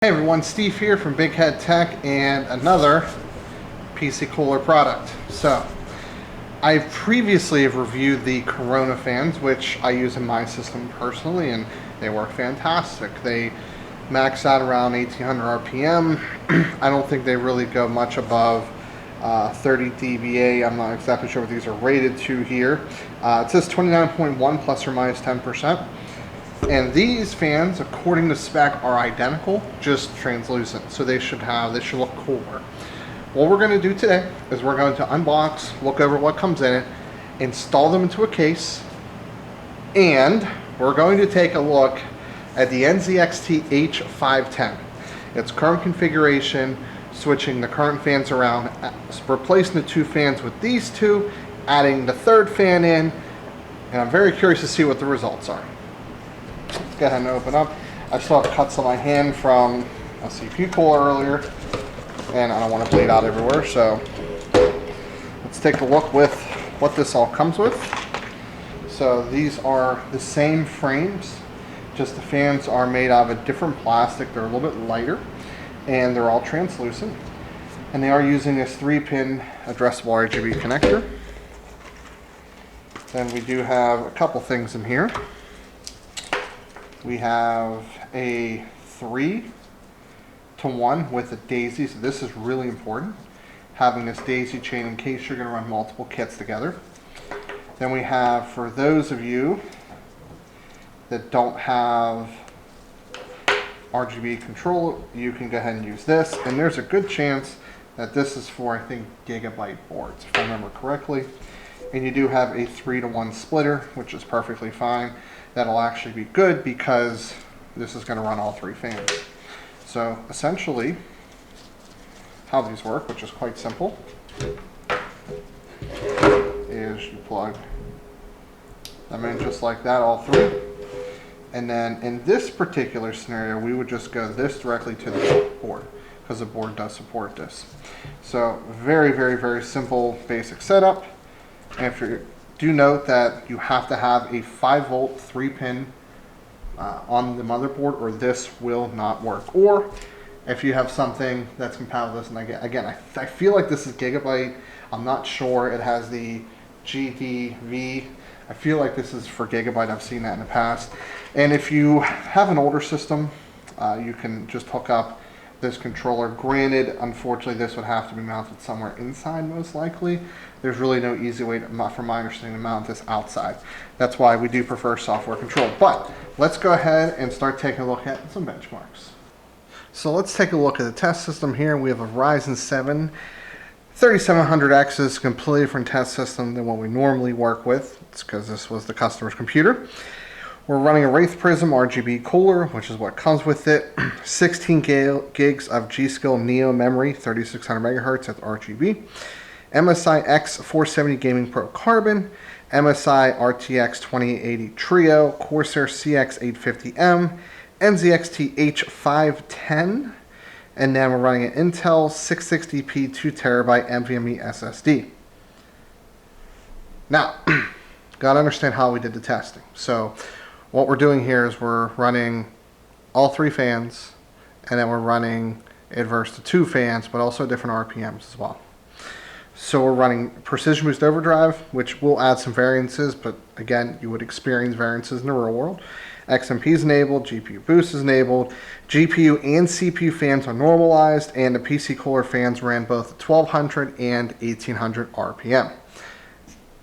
Hey everyone, Steve here from Big Head Tech and another PC cooler product. So, I previously have reviewed the Corona fans, which I use in my system personally, and they work fantastic. They max out around 1800 RPM. I don't think they really go much above 30 dBA. I'm not exactly sure what these are rated to here. It says 29.1 plus or minus 10%. And these fans, according to spec, are identical, just translucent. So they should look cooler. What we're going to do today is we're going to unbox, look over what comes in it, install them into a case, and we're going to take a look at the NZXT H510. Its current configuration, switching the current fans around, replacing the two fans with these two, adding the third fan in, and I'm very curious to see what the results are. Let's go ahead and open up. I still have cuts on my hand from a CPU cooler earlier, and I don't want to bleed out everywhere, so let's take a look with what this all comes with. So these are the same frames, just the fans are made out of a different plastic. They're a little bit lighter, and they're all translucent. And they are using this 3-pin addressable RGB connector. Then we do have a couple things in here. We have a 3-to-1 with a daisy, so this is really important, having this daisy chain in case you're going to run multiple kits together. Then we have, for those of you that don't have RGB control, you can go ahead and use this, and there's a good chance that this is for, I think, gigabyte boards, if I remember correctly. And you do have a 3-to-1 splitter, which is perfectly fine. That'll actually be good because this is going to run all three fans. So essentially, how these work, which is quite simple, is you plug them in just like that, all three. And then in this particular scenario, we would just go this directly to the board because the board does support this. So very, very, very simple, basic setup. And if you do note that you have to have a 5-volt 3-pin on the motherboard, or this will not work. Or if you have something that's compatible with this, and again, I feel like this is gigabyte. I'm not sure. It has the GDV. I feel like this is for gigabyte. I've seen that in the past. And if you have an older system, you can just hook up this controller. Granted, unfortunately, this would have to be mounted somewhere inside, most likely. There's really no easy way, from my understanding, to mount this outside. That's why we do prefer software control. But let's go ahead and start taking a look at some benchmarks. So let's take a look at the test system here. We have a Ryzen 7 3700X. This is a completely different test system than what we normally work with. It's because this was the customer's computer. We're running a Wraith Prism RGB cooler, which is what comes with it. 16 gigs of G.Skill Neo memory, 3600 megahertz at RGB. MSI X470 Gaming Pro Carbon, MSI RTX 2080 Trio, Corsair CX850M, NZXT H510, and then we're running an Intel 660p 2TB NVMe SSD. Now, gotta understand how we did the testing. So, what we're doing here is we're running all three fans, and then we're running adverse to two fans, but also different RPMs as well. So we're running Precision Boost Overdrive, which will add some variances, but again, you would experience variances in the real world. XMP is enabled, GPU Boost is enabled, GPU and CPU fans are normalized, and the PC cooler fans ran both 1200 and 1800 RPM.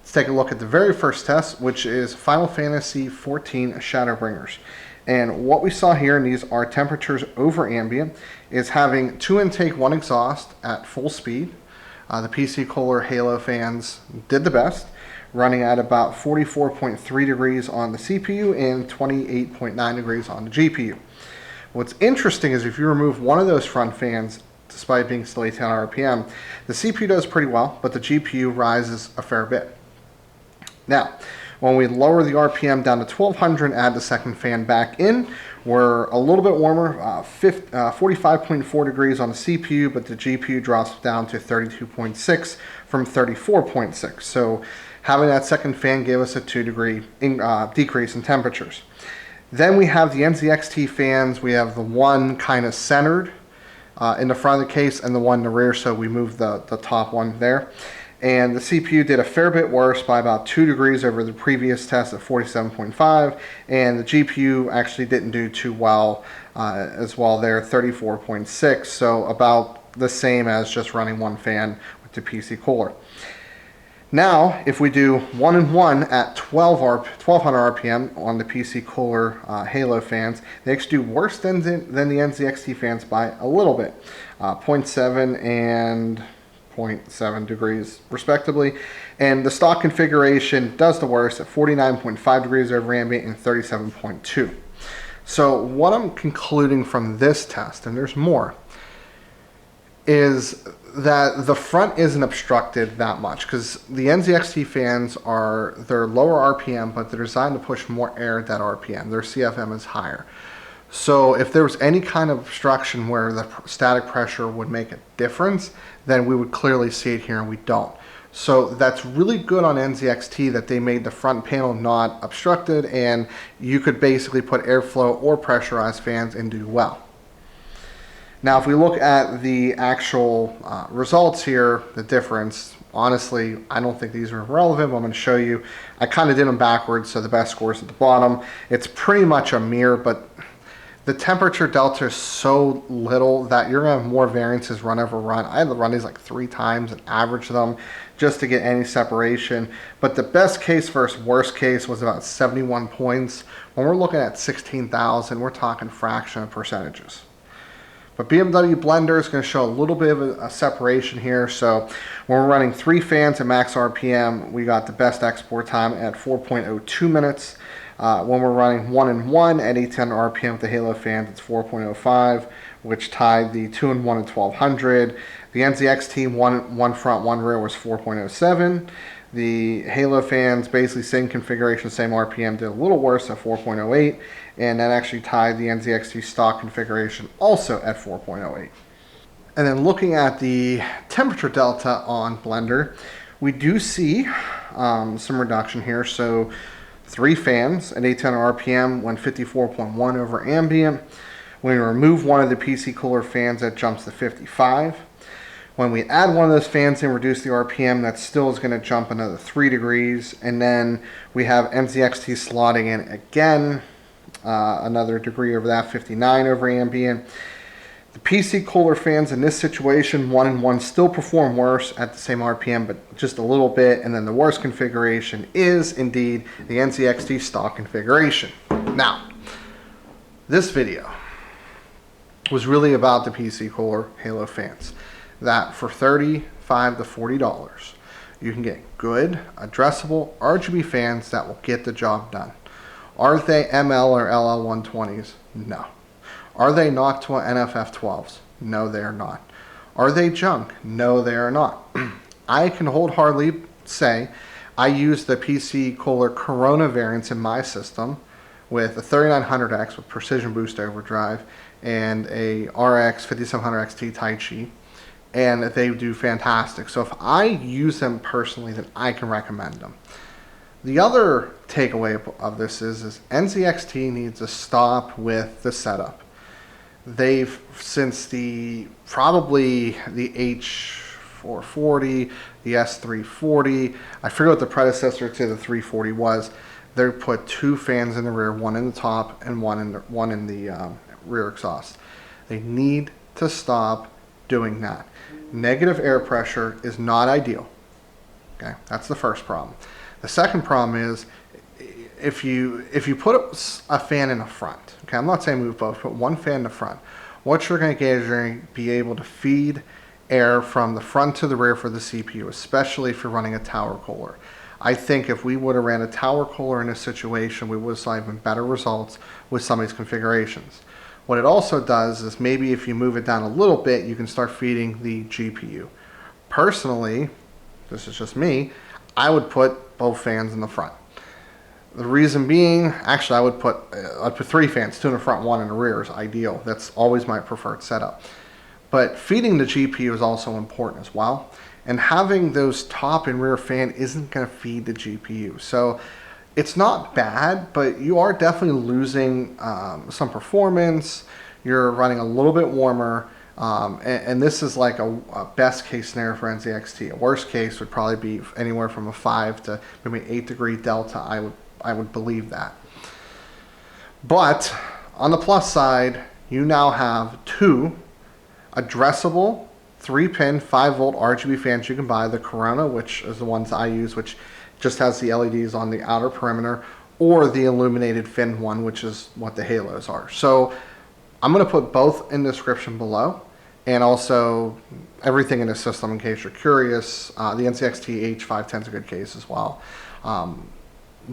Let's take a look at the very first test, which is Final Fantasy XIV Shadowbringers. And what we saw here, and these are temperatures over ambient, is having 2 intake, 1 exhaust at full speed. The PC cooler Halo fans did the best, running at about 44.3 degrees on the CPU and 28.9 degrees on the GPU. What's interesting is if you remove one of those front fans, despite being still 1800 RPM, the CPU does pretty well, but the GPU rises a fair bit. Now, when we lower the RPM down to 1200 and add the second fan back in, we're a little bit warmer, 45.4 degrees on the CPU, but the GPU drops down to 32.6 from 34.6. So having that second fan gave us a 2-degree decrease in temperatures. Then we have the NZXT fans. We have the one kind of centered in the front of the case and the one in the rear, so we moved the top one there. And the CPU did a fair bit worse by about 2 degrees over the previous test at 47.5, and the GPU actually didn't do too well as well there, 34.6, so about the same as just running one fan with the PC cooler. Now, if we do 1 and 1 at 1200 RPM on the PC cooler Halo fans, they actually do worse than the NZXT fans by a little bit, 0.7 and 0.7 degrees respectively. And the stock configuration does the worst at 49.5 degrees over ambient and 37.2. So what I'm concluding from this test, and there's more, is that the front isn't obstructed that much, because the NZXT fans they're lower RPM, but they're designed to push more air at that RPM. Their CFM is higher. So if there was any kind of obstruction where the static pressure would make a difference, then we would clearly see it here, and we don't. So that's really good on NZXT that they made the front panel not obstructed, and you could basically put airflow or pressurized fans and do well. Now, if we look at the actual results here, the difference, honestly, I don't think these are relevant, but I'm going to show you. I kind of did them backwards, so the best score is at the bottom. It's pretty much a mirror, but the temperature delta is so little that you're going to have more variances run over run. I had to run these like 3 times and average them just to get any separation. But the best case versus worst case was about 71 points. When we're looking at 16,000, we're talking fraction of percentages. But BMW Blender is going to show a little bit of a separation here. So when we're running 3 fans at max RPM, we got the best export time at 4.02 minutes. When we're running 1 and 1 at 810 RPM with the Halo fans, it's 4.05, which tied the 2 and 1 at 1200. The NZXT one front, one rear was 4.07. The Halo fans, basically same configuration, same RPM, did a little worse at 4.08, and that actually tied the NZXT stock configuration also at 4.08. And then looking at the temperature delta on Blender, we do see some reduction here. So 3 fans at 810 RPM went 54.1 over ambient. When we remove one of the PC cooler fans, that jumps to 55. When we add one of those fans and reduce the RPM, that still is going to jump another 3 degrees. And then we have NZXT slotting in again, another degree over that, 59 over ambient. The PC cooler fans in this situation, 1 and 1, still perform worse at the same RPM, but just a little bit. And then the worst configuration is indeed the NZXT stock configuration. Now, this video was really about the PC cooler Halo fans. That for $35 to $40, you can get good, addressable RGB fans that will get the job done. Are they ML or LL120s? No. Are they Noctua NFF12s? No, they are not. Are they junk? No, they are not. I can wholeheartedly say I use the PC cooler Corona variants in my system with a 3900X with Precision Boost Overdrive and a RX 5700 XT Tai Chi, and they do fantastic. So if I use them personally, then I can recommend them. The other takeaway of this is NZXT needs to stop with the setup. They've, since probably the H440, the S340, I forget what the predecessor to the 340 was, they put 2 fans in the rear, one in the top and one in the rear exhaust. They need to stop doing that. Negative air pressure is not ideal. Okay, that's the first problem. The second problem is if you put a fan in the front, okay, I'm not saying move both, put one fan in the front, what you're going to get is you're going to be able to feed air from the front to the rear for the CPU, especially if you're running a tower cooler. I think if we would have ran a tower cooler in this situation, we would have saw even better results with some of these configurations. What it also does is maybe if you move it down a little bit, you can start feeding the GPU. Personally, this is just me, I would put both fans in the front. The reason being, actually I'd put 3 fans, 2 in the front, 1 in the rear is ideal. That's always my preferred setup. But feeding the GPU is also important as well. And having those top and rear fan isn't going to feed the GPU. So it's not bad, but you are definitely losing some performance. You're running a little bit warmer. And this is like a best case scenario for NZXT. A worst case would probably be anywhere from a 5 to maybe 8 degree delta. I would believe that. But on the plus side, you now have 2 addressable 3-pin 5-volt RGB fans you can buy. The Corona, which is the ones I use, which just has the LEDs on the outer perimeter, or the illuminated fin one, which is what the Halos are. So I'm going to put both in the description below, and also everything in the system in case you're curious. The NZXT H510 is a good case as well.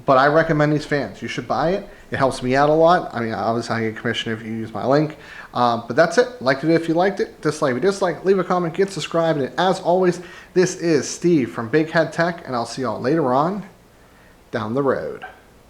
But I recommend these fans. You should buy it. It helps me out a lot. I mean, obviously I get commission if you use my link. But that's it. Like it if you liked it. Dislike if you dislike. Leave a comment. Get subscribed. And as always, this is Steve from Big Head Tech, and I'll see y'all later on down the road.